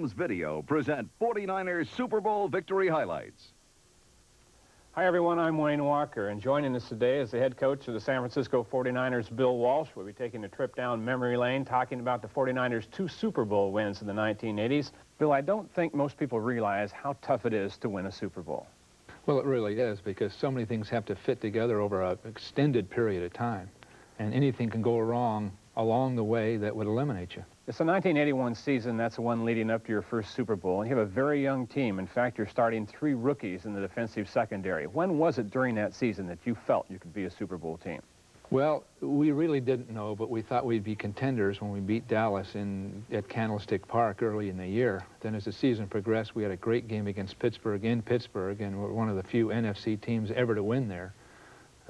Homes Video present 49ers Super Bowl victory highlights. Hi everyone, I'm Wayne Walker, and joining us today is the head coach of the San Francisco 49ers, Bill Walsh. We'll be taking a trip down memory lane talking about the 49ers' 2 Super Bowl wins in the 1980s. Bill, I don't think most people realize how tough it is to win a Super Bowl. Well, it really is, because so many things have to fit together over an extended period of time, and anything can go wrong along the way that would eliminate you. It's the 1981 season. That's the one leading up to your first Super Bowl, and you have a very young team. In fact, you're starting 3 rookies in the defensive secondary. When was it during that season that you felt you could be a Super Bowl team? Well, we really didn't know, but we thought we'd be contenders when we beat Dallas at Candlestick Park early in the year. Then as the season progressed, we had a great game against Pittsburgh in Pittsburgh, and we're one of the few NFC teams ever to win there.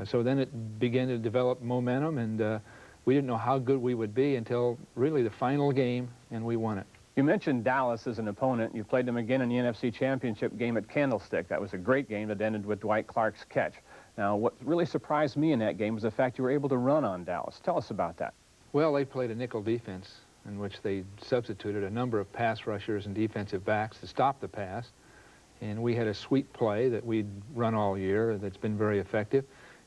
So then it began to develop momentum, and we didn't know how good we would be until really the final game, and we won it. You mentioned Dallas as an opponent. You played them again in the NFC Championship game at Candlestick. That was a great game that ended with Dwight Clark's catch. Now, what really surprised me in that game was the fact you were able to run on Dallas. Tell us about that. Well, they played a nickel defense in which they substituted a number of pass rushers and defensive backs to stop the pass. And we had a sweep play that we'd run all year that's been very effective.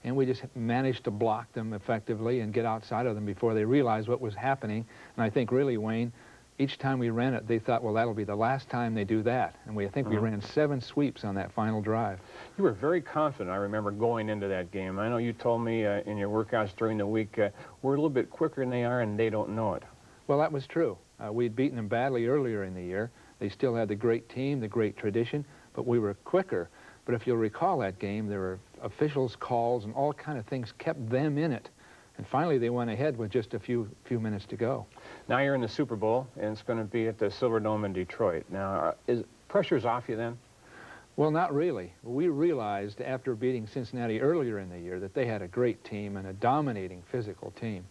And we just managed to block them effectively and get outside of them before they realized what was happening. And I think really, Wayne, each time we ran it, they thought, well, that'll be the last time they do that. And I think we ran 7 sweeps on that final drive. You were very confident, I remember, going into that game. I know you told me in your workouts during the week, we're a little bit quicker than they are and they don't know it. Well, that was true. We'd beaten them badly earlier in the year. They still had the great team, the great tradition, but we were quicker. But if you'll recall that game, there were officials' calls and all kind of things kept them in it. And finally, they went ahead with just a few minutes to go. Now you're in the Super Bowl, and it's going to be at the Silverdome in Detroit. Now, is pressure's off you then? Well, not really. We realized after beating Cincinnati earlier in the year that they had a great team and a dominating physical team.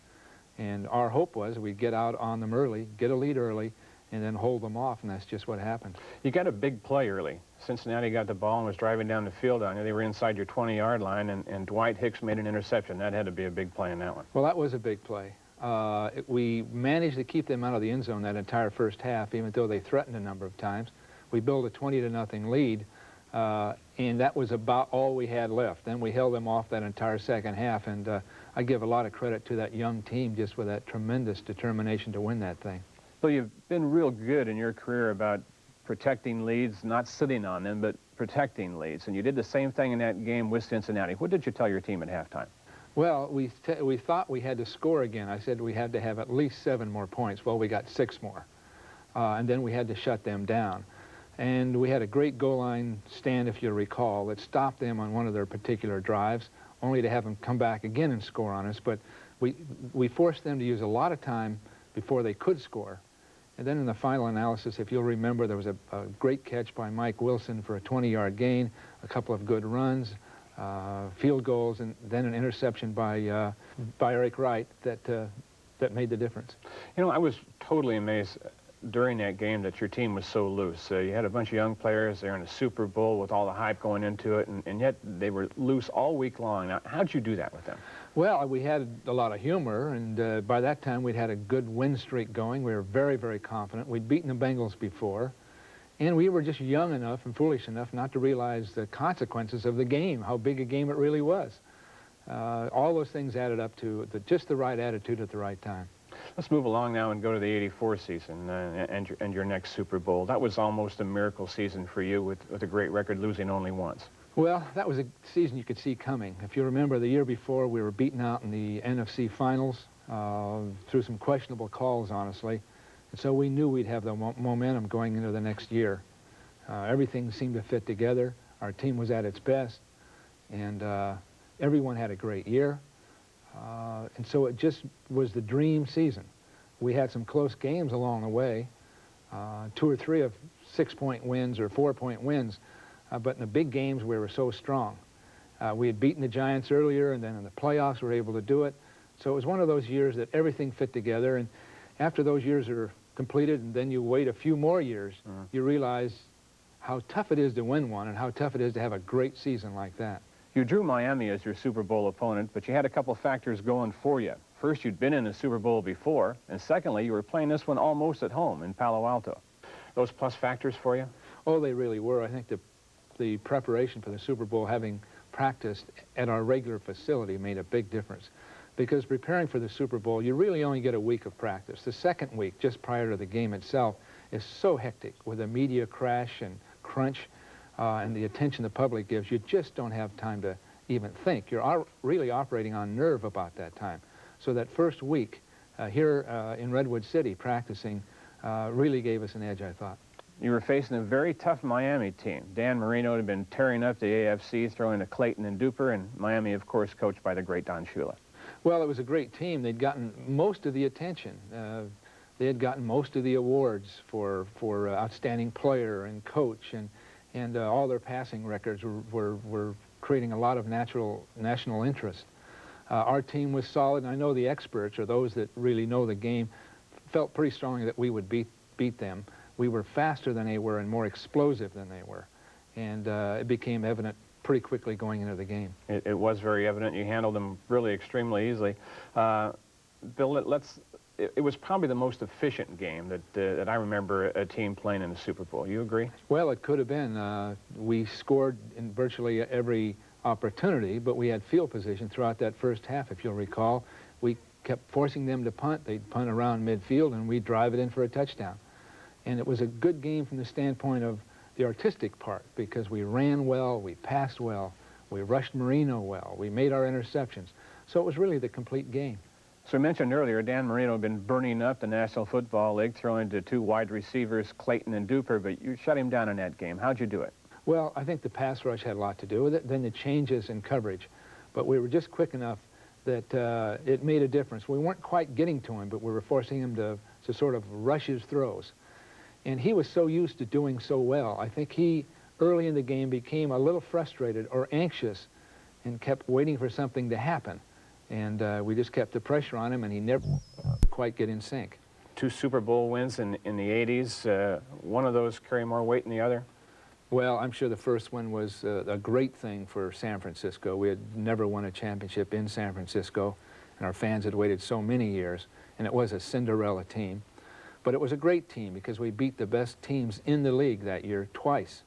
And our hope was we'd get out on them early, get a lead early, and then hold them off, and that's just what happened. You got a big play early. Cincinnati got the ball and was driving down the field on you. They were inside your 20-yard line, and Dwight Hicks made an interception. That had to be a big play in that one. Well, that was a big play. We managed to keep them out of the end zone that entire first half, even though they threatened a number of times. We built a 20-0 lead, and that was about all we had left. Then we held them off that entire second half, and I give a lot of credit to that young team just with that tremendous determination to win that thing. So you've been real good in your career about protecting leads, not sitting on them, but protecting leads. And you did the same thing in that game with Cincinnati. What did you tell your team at halftime? Well, we thought we had to score again. I said we had to have at least 7 more points. Well, we got 6 more. And then we had to shut them down. And we had a great goal line stand, if you'll recall, that stopped them on one of their particular drives, only to have them come back again and score on us. But we forced them to use a lot of time before they could score. And then in the final analysis, if you'll remember, there was a great catch by Mike Wilson for a 20-yard gain, a couple of good runs, field goals, and then an interception by Eric Wright that made the difference. You know, I was totally amazed during that game that your team was so loose. You had a bunch of young players. They're in a Super Bowl with all the hype going into it, and yet they were loose all week long. Now, how'd you do that with them? Well, we had a lot of humor, and by that time we'd had a good win streak going. We were very, very confident. We'd beaten the Bengals before, and we were just young enough and foolish enough not to realize the consequences of the game, how big a game it really was. All those things added up to just the right attitude at the right time. Let's move along now and go to the '84 season and your next Super Bowl. That was almost a miracle season for you with a great record, losing only once. Well, that was a season you could see coming. If you remember, the year before, we were beaten out in the NFC Finals through some questionable calls, honestly. And so we knew we'd have the momentum going into the next year. Everything seemed to fit together. Our team was at its best, and everyone had a great year. And so it just was the dream season. We had some close games along the way, 2 or 3 of 6-point wins or 4-point wins. But in the big games, we were so strong. We had beaten the Giants earlier, and then in the playoffs, we were able to do it. So it was one of those years that everything fit together. And after those years are completed, and then you wait a few more years, you realize how tough it is to win one and how tough it is to have a great season like that. You drew Miami as your Super Bowl opponent, but you had a couple factors going for you. First, you'd been in the Super Bowl before, and secondly, you were playing this one almost at home in Palo Alto. those plus factors for you? Oh, they really were. I think the preparation for the Super Bowl, having practiced at our regular facility, made a big difference. Because preparing for the Super Bowl, you really only get a week of practice. The second week, just prior to the game itself, is so hectic with the media crash and crunch and the attention the public gives. You just don't have time to even think. You're really operating on nerve about that time. So that first week here in Redwood City practicing really gave us an edge, I thought. You were facing a very tough Miami team. Dan Marino had been tearing up the AFC, throwing to Clayton and Duper, and Miami, of course, coached by the great Don Shula. Well, it was a great team. They'd gotten most of the attention. They had gotten most of the awards for outstanding player and coach, and all their passing records were creating a lot of national interest. Our team was solid, and I know the experts, or those that really know the game, felt pretty strongly that we would beat them. We were faster than they were and more explosive than they were, and it became evident pretty quickly going into the game. It was very evident. You handled them really extremely easily. Bill, it was probably the most efficient game that I remember a team playing in the Super Bowl. You agree? Well, it could have been. We scored in virtually every opportunity, but we had field position throughout that first half, if you'll recall. We kept forcing them to punt. They'd punt around midfield, and we'd drive it in for a touchdown. And it was a good game from the standpoint of the artistic part, because we ran well, we passed well, we rushed Marino well, we made our interceptions. So it was really the complete game. So we mentioned earlier, Dan Marino had been burning up the National Football League, throwing to two wide receivers, Clayton and Duper, but you shut him down in that game. How'd you do it? Well, I think the pass rush had a lot to do with it, then the changes in coverage. But we were just quick enough that it made a difference. We weren't quite getting to him, but we were forcing him to sort of rush his throws. And he was so used to doing so well. I think he, early in the game, became a little frustrated or anxious and kept waiting for something to happen. And we just kept the pressure on him, and he never quite get in sync. Two Super Bowl wins in the 80s. One of those carry more weight than the other? Well, I'm sure the first one was a great thing for San Francisco. We had never won a championship in San Francisco, and our fans had waited so many years, and it was a Cinderella team. But it was a great team because we beat the best teams in the league that year twice.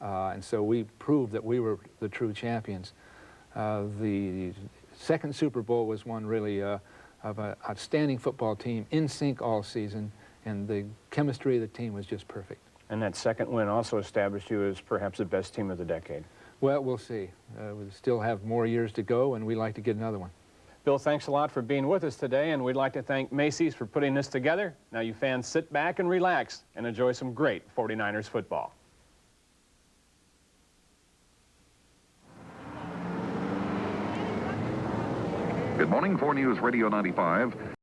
And so we proved that we were the true champions. The second Super Bowl was one really of an outstanding football team, in sync all season, and the chemistry of the team was just perfect. And that second win also established you as perhaps the best team of the decade. Well, we'll see. We still have more years to go, and we'd like to get another one. Bill, thanks a lot for being with us today, and we'd like to thank Macy's for putting this together. Now you fans sit back and relax and enjoy some great 49ers football. Good morning, 4 News Radio 95.